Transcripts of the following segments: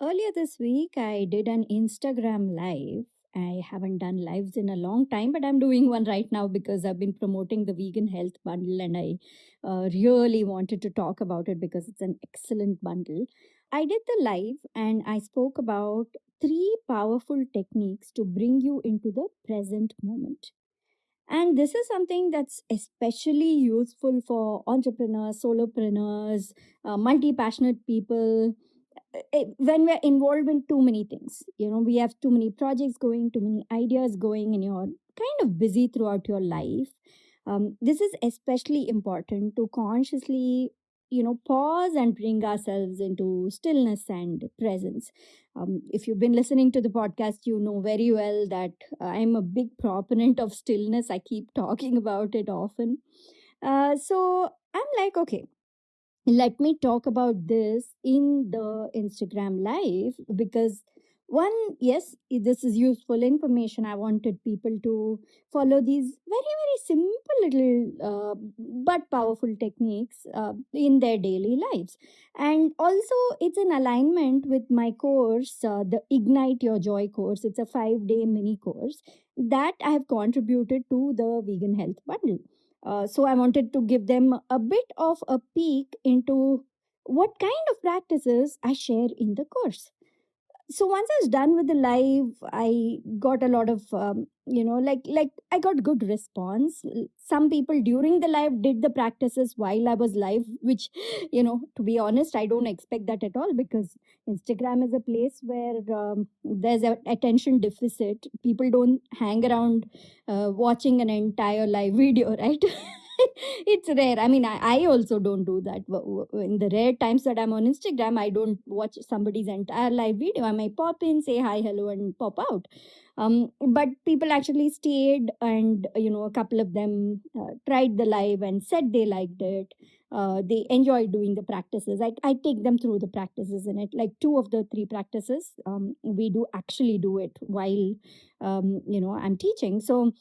Earlier this week, I did an Instagram live. I haven't done lives in a long time, but I'm doing one right now because I've been promoting the vegan health bundle and I really wanted to talk about it because it's an excellent bundle. I did the live and I spoke about three powerful techniques to bring you into the present moment. And this is something that's especially useful for entrepreneurs, solopreneurs, multi passionate people. When we're involved in too many things, we have too many projects going, too many ideas going, and you're kind of busy throughout your life. This is especially important to consciously pause and bring ourselves into stillness and presence. If you've been listening to the podcast, you know very well that I'm a big proponent of stillness. I keep talking about it often. So I'm like, okay, let me talk about this in the Instagram live because one, yes, this is useful information. I wanted people to follow these very simple little but powerful techniques in their daily lives. And also, it's in alignment with my course, the Ignite Your Joy course. It's a 5-day mini course that I have contributed to the Vegan Health Bundle. So I wanted to give them a bit of a peek into what kind of practices I share in the course. So once I was done with the live, I got a lot of like I got good response. Some people during the live did the practices while I was live, which to be honest, I don't expect that at all because Instagram is a place where there's an attention deficit. People don't hang around watching an entire live video, right? It's rare. I mean, I also don't do that. In the rare times that I'm on Instagram, I don't watch somebody's entire live video. I may pop in, say hi, hello, and pop out. But people actually stayed, and a couple of them tried the live and said they liked it. They enjoyed doing the practices. I take them through the practices in it. Like two of the three practices, we do actually do it while I'm teaching. So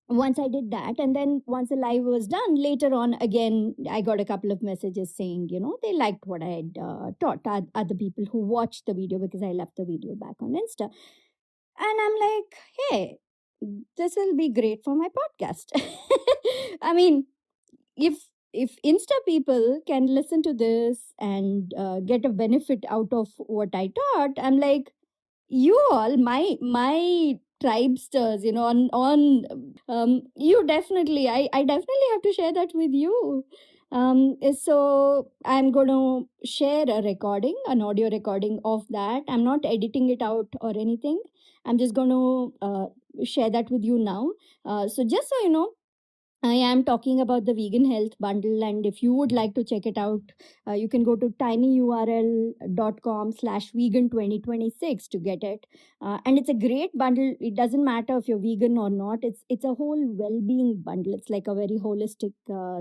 once I did that, and then once the live was done, later on, again, I got a couple of messages saying, they liked what I had taught other people who watched the video because I left the video back on Insta. And I'm like, hey, this will be great for my podcast. I mean, if if Insta people can listen to this and get a benefit out of what I taught, I'm like, you all, my tribesters, you definitely, I definitely have to share that with you. So I'm going to share a recording, an audio recording of that. I'm not editing it out or anything. I'm just going to share that with you now. So just so you know, I am talking about the vegan health bundle, and if you would like to check it out, you can go to tinyurl.com/vegan2026 to get it. And it's a great bundle. It doesn't matter if you're vegan or not. It's a whole well-being bundle. It's like a very holistic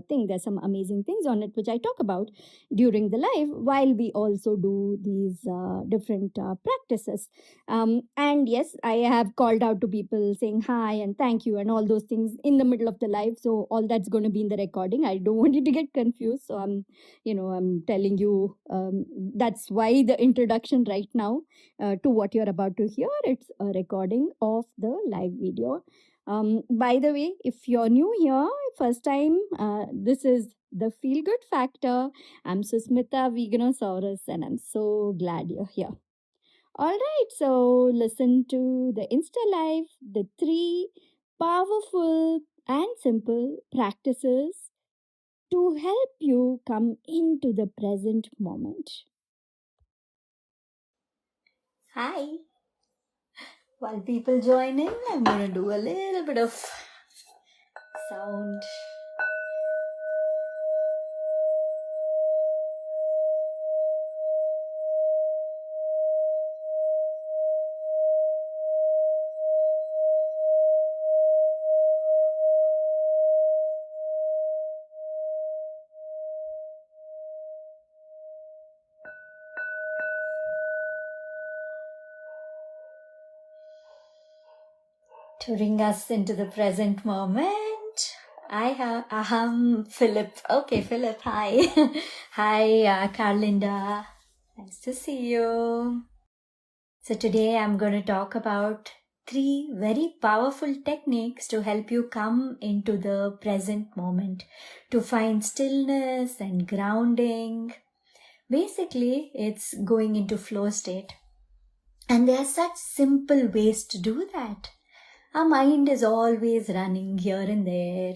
thing. There's some amazing things on it which I talk about during the live, while we also do these different practices. And yes, I have called out to people saying hi and thank you and all those things in the middle of the live. So all that's going to be in the recording. I don't want you to get confused. So I'm telling you, that's why the introduction right now to what you're about to hear. It's a recording of the live video. By the way, if you're new here, first time, this is the Feel Good Factor. I'm Susmita Veganosaurus, and I'm so glad you're here. All right, so listen to the Insta Live, the three powerful and simple practices to help you come into the present moment. Hi. While people join in, I'm going to do a little bit of sound. To bring us into the present moment, I have Philip. Okay, Philip, hi. Hi, Carlinda. Nice to see you. So today I'm going to talk about three very powerful techniques to help you come into the present moment, to find stillness and grounding. Basically, it's going into flow state. And there are such simple ways to do that. Our mind is always running here and there,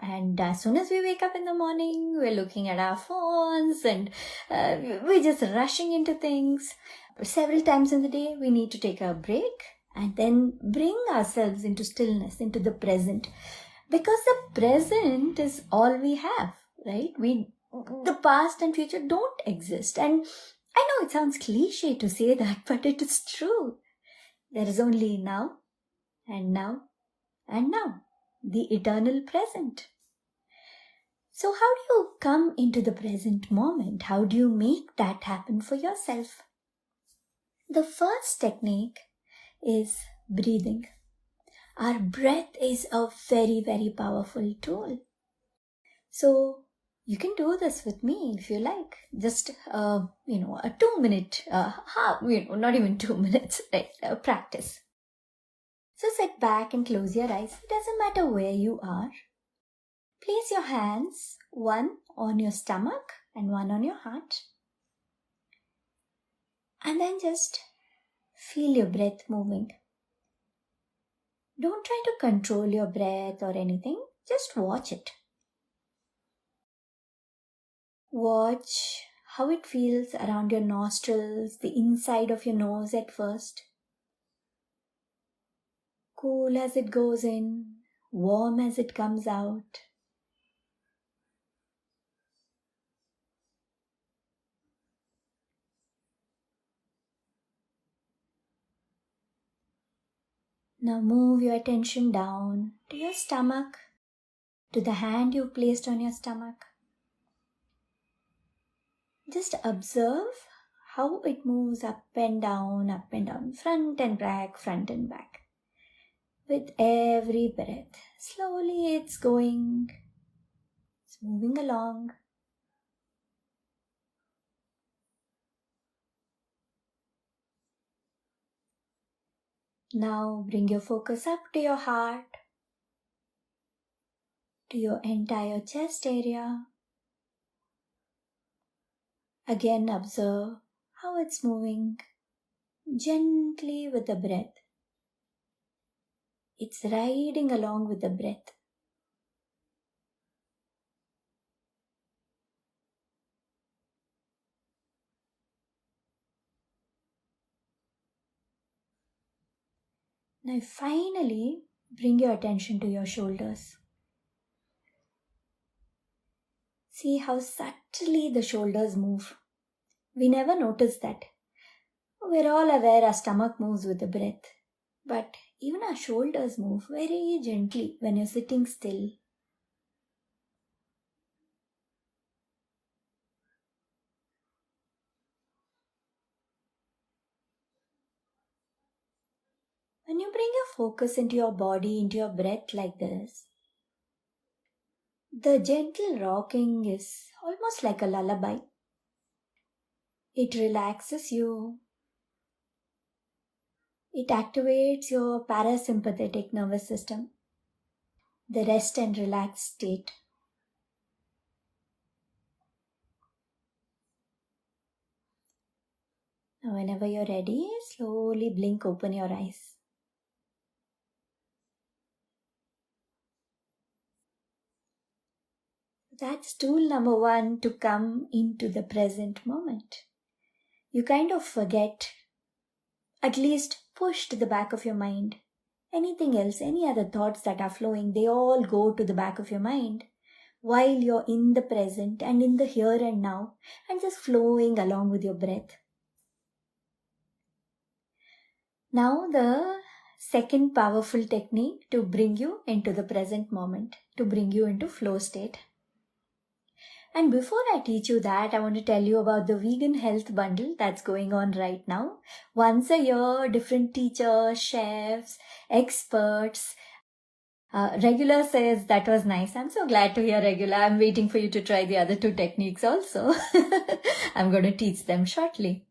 and as soon as we wake up in the morning, we're looking at our phones and we're just rushing into things. Several times in the day, we need to take a break and then bring ourselves into stillness, into the present. Because the present is all we have, right? The past and future don't exist. And I know it sounds cliche to say that, but it is true. There is only now and now and now, the eternal present. So how do you come into the present moment? How do you make that happen for yourself? The first technique is breathing. Our breath is a very, very powerful tool. So you can do this with me if you like. Just, a 2 minute, not even 2 minutes, right? Practice. So sit back and close your eyes. It doesn't matter where you are. Place your hands, one on your stomach and one on your heart. And then just feel your breath moving. Don't try to control your breath or anything. Just watch it. Watch how it feels around your nostrils, the inside of your nose at first. Cool as it goes in, warm as it comes out. Now move your attention down to your stomach, to the hand you placed on your stomach. Just observe how it moves up and down, front and back, front and back. With every breath, slowly it's moving along. Now bring your focus up to your heart, to your entire chest area. Again, observe how it's moving gently with the breath. It's riding along with the breath. Now finally, bring your attention to your shoulders. See how subtly the shoulders move. We never notice that. We're all aware our stomach moves with the breath. But even our shoulders move very gently when you're sitting still. When you bring your focus into your body, into your breath like this, the gentle rocking is almost like a lullaby. It relaxes you. It activates your parasympathetic nervous system, the rest and relaxed state. Now, whenever you're ready, slowly blink open your eyes. That's tool number one to come into the present moment. You kind of forget, at least push to the back of your mind. Anything else, any other thoughts that are flowing, they all go to the back of your mind while you're in the present and in the here and now and just flowing along with your breath. Now the second powerful technique to bring you into the present moment, to bring you into flow state. And before I teach you that, I want to tell you about the Vegan Health Bundle that's going on right now. Once a year, different teachers, chefs, experts. Regular says that was nice. I'm so glad to hear Regular. I'm waiting for you to try the other two techniques also. I'm going to teach them shortly.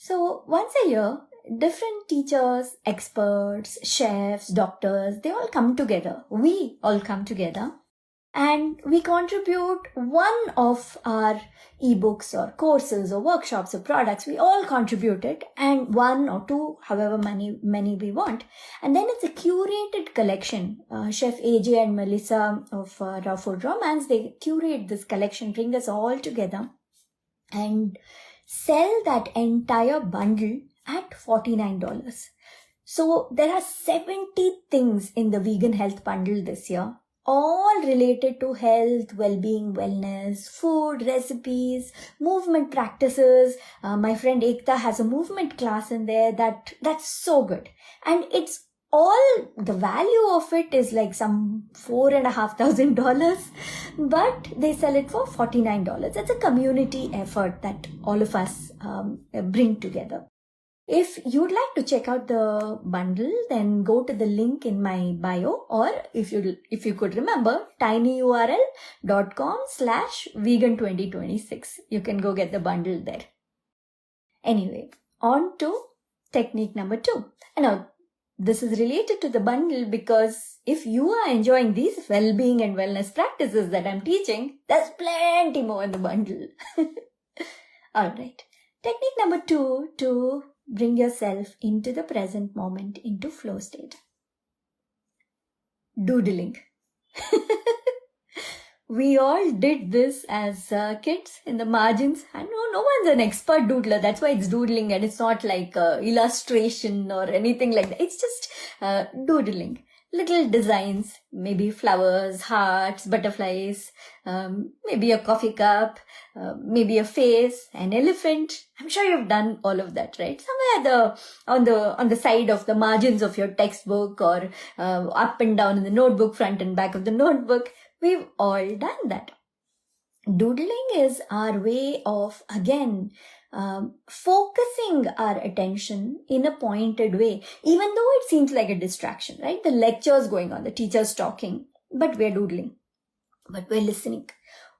So once a year, different teachers, experts, chefs, doctors, they all come together. We all come together and we contribute one of our ebooks or courses or workshops or products. We all contribute it, and one or two, however many we want. And then it's a curated collection. Chef AJ and Melissa of Raw Food Romance, they curate this collection, bring us all together and sell that entire bundle at $49. So there are 70 things in the vegan health bundle this year, all related to health, well-being, wellness, food, recipes, movement practices. My friend Ekta has a movement class in there that's so good. And it's all, the value of it is like some $4,500, but they sell it for $49. It's a community effort that all of us bring together. If you'd like to check out the bundle, then go to the link in my bio, or if you could remember, tinyurl.com/vegan2026. You can go get the bundle there. Anyway, on to technique number 2. Now, this is related to the bundle because if you are enjoying these well-being and wellness practices that I'm teaching, there's plenty more in the bundle. Alright, technique number 2 to bring yourself into the present moment, into flow state. Doodling. We all did this as kids in the margins. I know no one's an expert doodler. That's why it's doodling, and it's not like illustration or anything like that. It's just doodling. Little designs, maybe flowers, hearts, butterflies, maybe a coffee cup, maybe a face, an elephant. I'm sure you've done all of that, right? Somewhere on the side of the margins of your textbook, or up and down in the notebook, front and back of the notebook. We've all done that. Doodling is our way of, again, focusing our attention in a pointed way, even though it seems like a distraction, right? The lecture's going on, the teacher's talking, but we're doodling, but we're listening.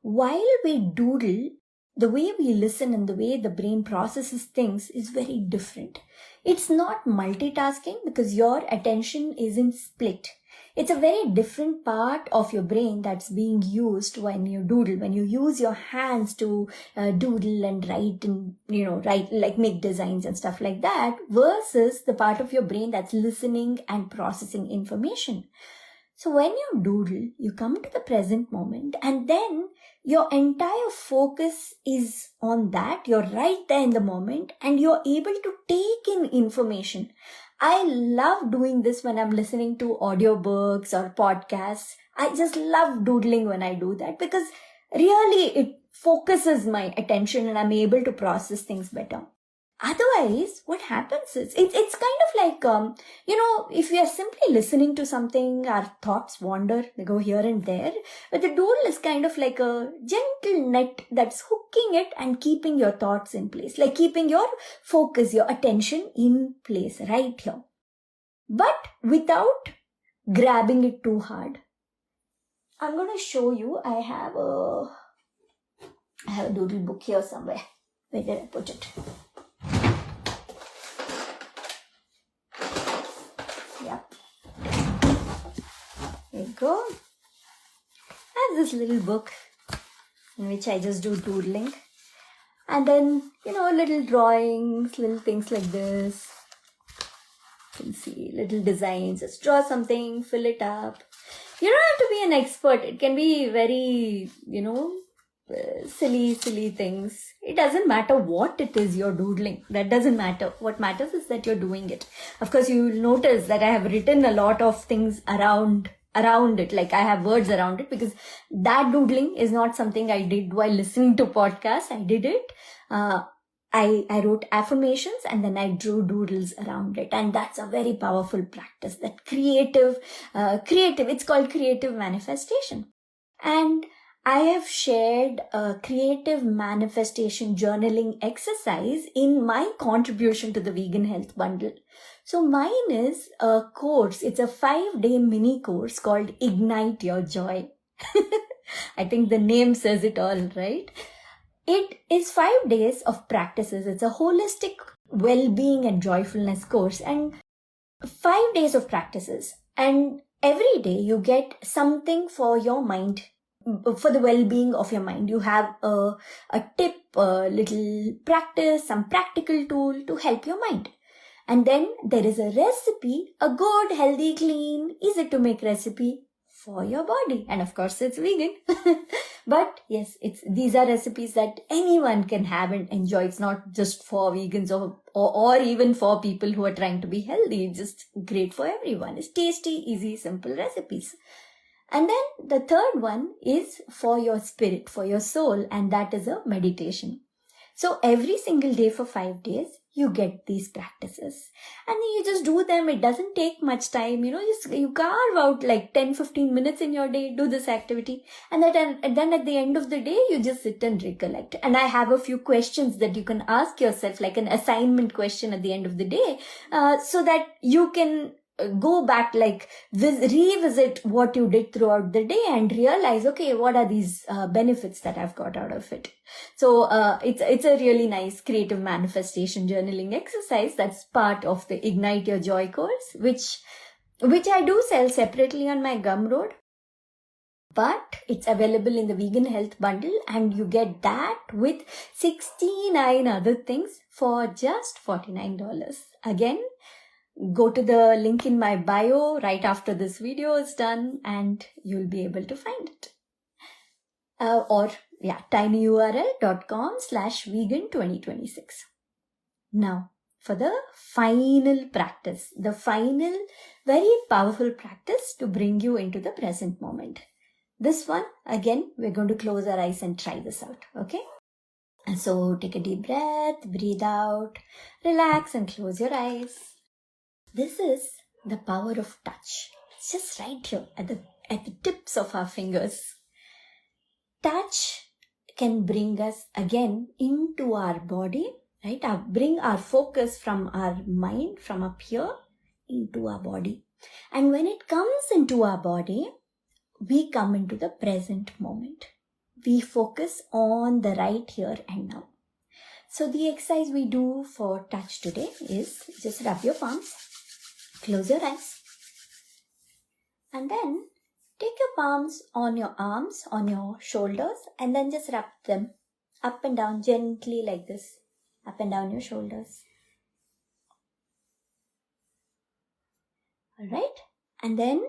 While we doodle, the way we listen and the way the brain processes things is very different. It's not multitasking because your attention isn't split. It's a very different part of your brain that's being used when you doodle, when you use your hands to doodle and write and, like make designs and stuff like that, versus the part of your brain that's listening and processing information. So when you doodle, you come to the present moment, and then your entire focus is on that. You're right there in the moment, and you're able to take in information. I love doing this when I'm listening to audiobooks or podcasts. I just love doodling when I do that because really it focuses my attention and I'm able to process things better. Otherwise, what happens is, it's kind of like, if we are simply listening to something, our thoughts wander, they go here and there. But the doodle is kind of like a gentle net that's hooking it and keeping your thoughts in place, like keeping your focus, your attention in place right here. But without grabbing it too hard. I'm going to show you, I have a doodle book here somewhere. Where did I put it? There you go. I have this little book in which I just do doodling. And then, little drawings, little things like this. You can see little designs. Just draw something, fill it up. You don't have to be an expert. It can be very, silly things. It doesn't matter what it is you're doodling. That doesn't matter. What matters is that you're doing it. Of course, you'll notice that I have written a lot of things around it. Like I have words around it because that doodling is not something I did while listening to podcasts. I did it. I wrote affirmations and then I drew doodles around it. And that's a very powerful practice. That creative, it's called creative manifestation. And I have shared a creative manifestation journaling exercise in my contribution to the Vegan Health Bundle. So mine is a course. It's a 5-day mini course called Ignite Your Joy. I think the name says it all, right? It is 5 days of practices. It's a holistic well-being and joyfulness course, and 5 days of practices, and every day you get something for your mind, for the well-being of your mind. You have a tip, a little practice, some practical tool to help your mind. And then there is a recipe, a good, healthy, clean, easy to make recipe for your body. And of course it's vegan. But yes, these are recipes that anyone can have and enjoy. It's not just for vegans or even for people who are trying to be healthy. It's just great for everyone. It's tasty, easy, simple recipes. And then the third one is for your spirit, for your soul, and that is a meditation. So every single day for 5 days, you get these practices and you just do them. It doesn't take much time, you carve out like 10-15 minutes in your day, do this activity, and then at the end of the day, you just sit and recollect. And I have a few questions that you can ask yourself, like an assignment question at the end of the day, so that you can go back, like revisit what you did throughout the day and realize, okay, what are these benefits that I've got out of it. So it's a really nice creative manifestation journaling exercise that's part of the Ignite Your Joy course, which I do sell separately on my Gumroad. But it's available in the Vegan Health Bundle, and you get that with 69 other things for just $49. Again, go to the link in my bio right after this video is done and you'll be able to find it. tinyurl.com/vegan2026. Now, for the final practice, the final very powerful practice to bring you into the present moment. This one, again, we're going to close our eyes and try this out, okay? And so take a deep breath, breathe out, relax and close your eyes. This is the power of touch. It's just right here at the tips of our fingers. Touch can bring us again into our body, right? Bring our focus from our mind, from up here, into our body. And when it comes into our body, we come into the present moment. We focus on the right here and now. So the exercise we do for touch today is just rub your palms, close your eyes, and then take your palms on your arms, on your shoulders, and then just rub them up and down gently like this, up and down your shoulders. Alright? And then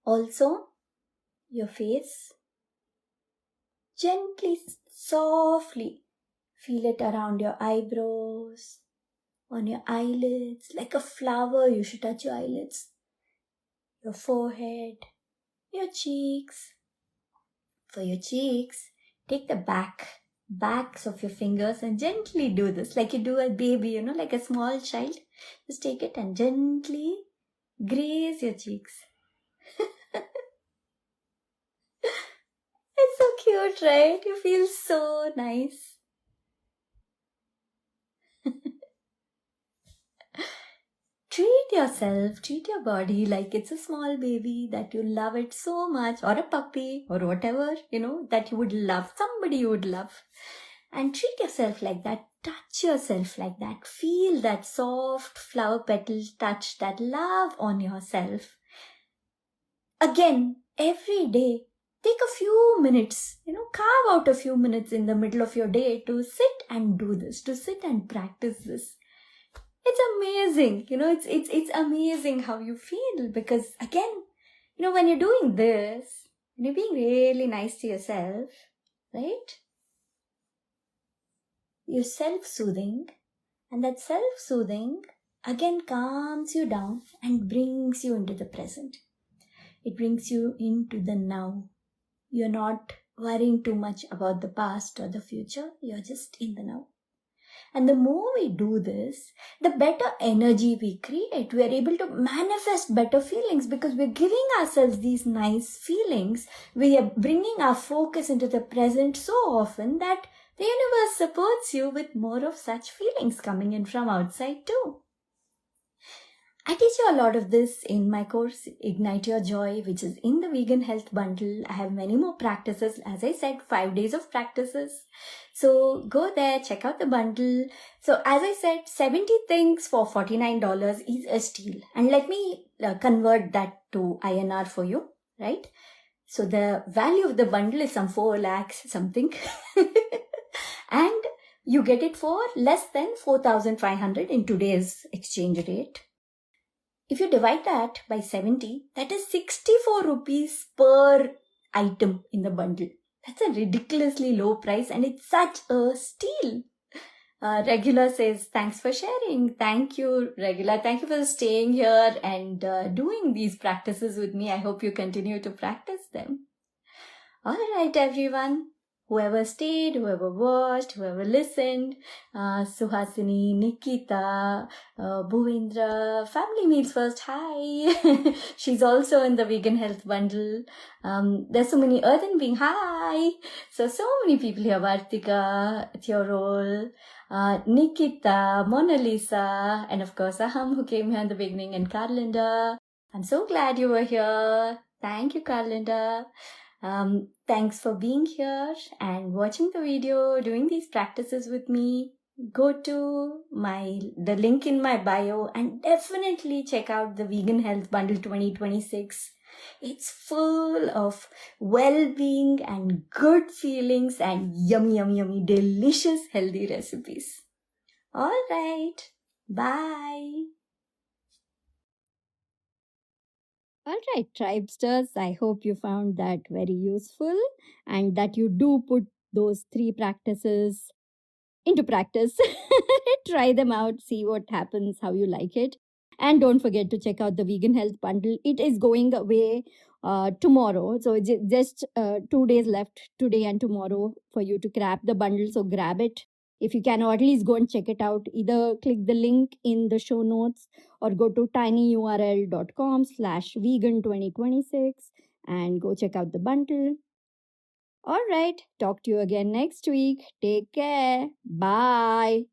also your face. Gently, softly feel it around your eyebrows, on your eyelids. Like a flower, you should touch your eyelids. Your forehead, your cheeks. For your cheeks, take the backs of your fingers and gently do this, like you do a baby, like a small child. Just take it and gently graze your cheeks. It's so cute, right? You feel so nice. Treat yourself, treat your body like it's a small baby, that you love it so much, or a puppy, or whatever, that you would love, somebody you would love. And treat yourself like that, touch yourself like that, feel that soft flower petal touch, that love on yourself. Again, every day, take a few minutes, carve out a few minutes in the middle of your day to sit and do this, to sit and practice this. It's amazing, it's amazing how you feel, because again, when you're doing this, when you're being really nice to yourself, right? You're self-soothing, and that self-soothing again calms you down and brings you into the present. It brings you into the now. You're not worrying too much about the past or the future. You're just in the now. And the more we do this, the better energy we create. We are able to manifest better feelings because we're giving ourselves these nice feelings. We are bringing our focus into the present so often that the universe supports you with more of such feelings coming in from outside too. I teach you a lot of this in my course, Ignite Your Joy, which is in the Vegan Health Bundle. I have many more practices. As I said, 5 days of practices. So go there, check out the bundle. So as I said, 70 things for $49 is a steal. And let me convert that to INR for you, right? So the value of the bundle is some 4 lakhs something. And you get it for less than 4,500 in today's exchange rate. If you divide that by 70, that is 64 rupees per item in the bundle. That's a ridiculously low price and it's such a steal. Regular says, thanks for sharing. Thank you, Regular. Thank you for staying here and doing these practices with me. I hope you continue to practice them. All right, everyone. Whoever stayed, whoever watched, whoever listened, Suhasini, Nikita, Bhuvendra, Family Meals First, hi. She's also in the Vegan Health Bundle. There's so many Earthen Being, hi. So many people here, Vartika, Theorol, Nikita, Mona Lisa, and of course Aham, who came here in the beginning, and Carlinda. I'm so glad you were here. Thank you, Carlinda. Thanks for being here and watching the video, doing these practices with me. Go to the link in my bio and definitely check out the Vegan Health Bundle 2026. It's full of well-being and good feelings and yummy, delicious, healthy recipes. All right. Bye. All right, Tribesters, I hope you found that very useful and that you do put those 3 practices into practice. Try them out, see what happens, how you like it. And don't forget to check out the Vegan Health Bundle. It is going away tomorrow. So just 2 days left, today and tomorrow, for you to grab the bundle. So grab it if you can, or at least go and check it out. Either click the link in the show notes or go to tinyurl.com/vegan2026 and go check out the bundle. All right, talk to you again next week. Take care. Bye.